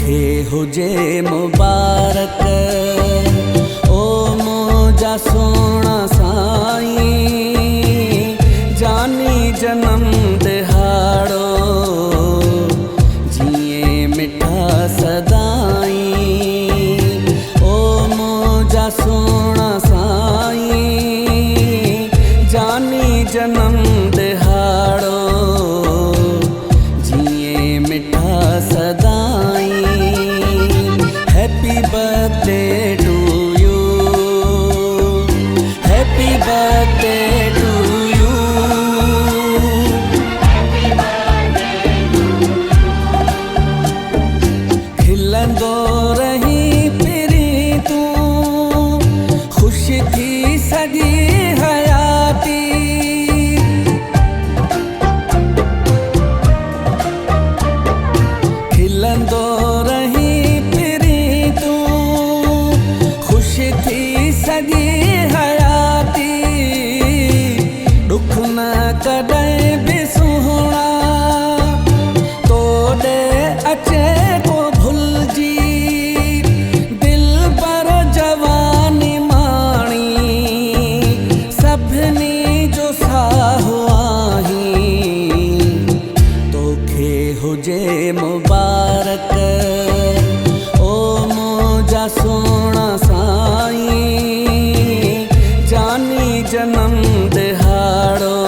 तोखे हुजे मुबारक ओ मुंहिंजा सोना साईं, जानी जनम दिहाड़ो जिए मिठा सदाईं। ओ मुंहिंजा सोना साईं, जानी जनम दिहाड़ो जिए मिठा सदाईं। Happy birthday to you, happy birthday to you, खिलंदो रही पिरी तूं, खुश थी सॼी हयाती। खिलंदो रही पिरी तूं, खुश थी सॼी हयाती। ॾुख न कॾहिं बि सुहिणा तोॾे अचे को भुलिजी, दिल पर जवानी माणी सभिनी जो साहो आहीं। तोखे हुजे मुबारक ओ मुंहिंजा सोना साईं, जानी जनम दिहाड़ो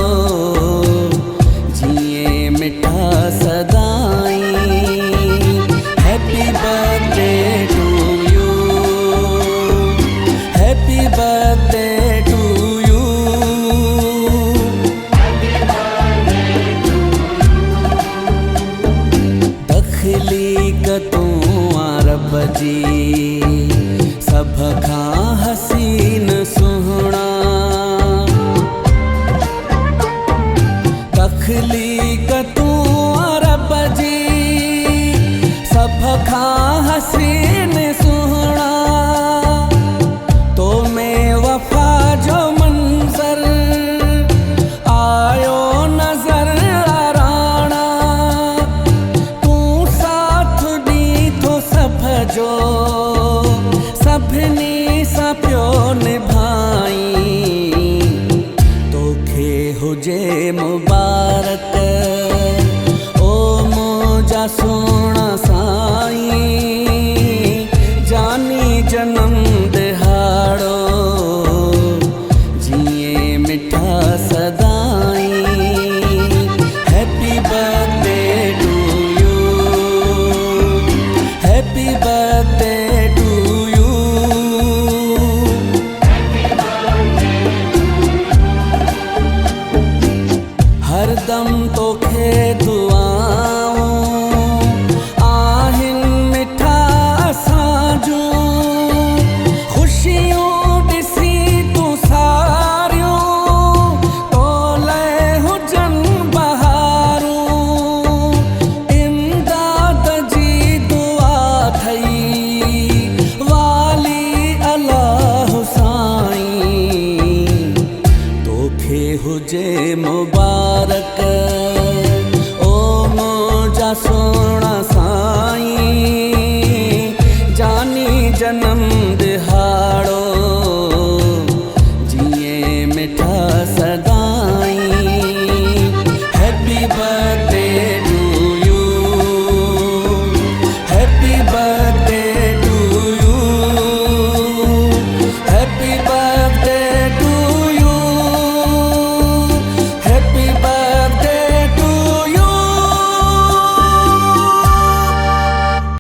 जिए मिठा सदाईं। Happy birthday to you, happy birthday to you. तख़लीक़ तूं रब जी सभ खां हसीन सुहिणा। तख़लीक़ तूं रब जी सभ खां हसीन सुहिणा। तो में वफ़ा जो मंज़र आयो नज़र अराणा। तूं साथ ॾींथो सभ जो, सभिनी सां पियो निभाईं। तोखे हुजे मुबारक ओ मुंहिंजा सोना साईं, जानी जनम दिहाड़ो जिए मिठा सदाईं। Happy birthday to you, happy birthday to you. हरदम तोखे दुआऊं आहिनि मिठा असांजूं, ख़ुशियूं ॾिसी तूं सारियूं तोले हुजनि बहारूं। इमदाद जी दुआ थई वाली अल्लाह साईं। तोखे हुजे मुबारक ओ मुंहिंजा सोना साईं, जानी जनम दिहाड़ो जिए मिठा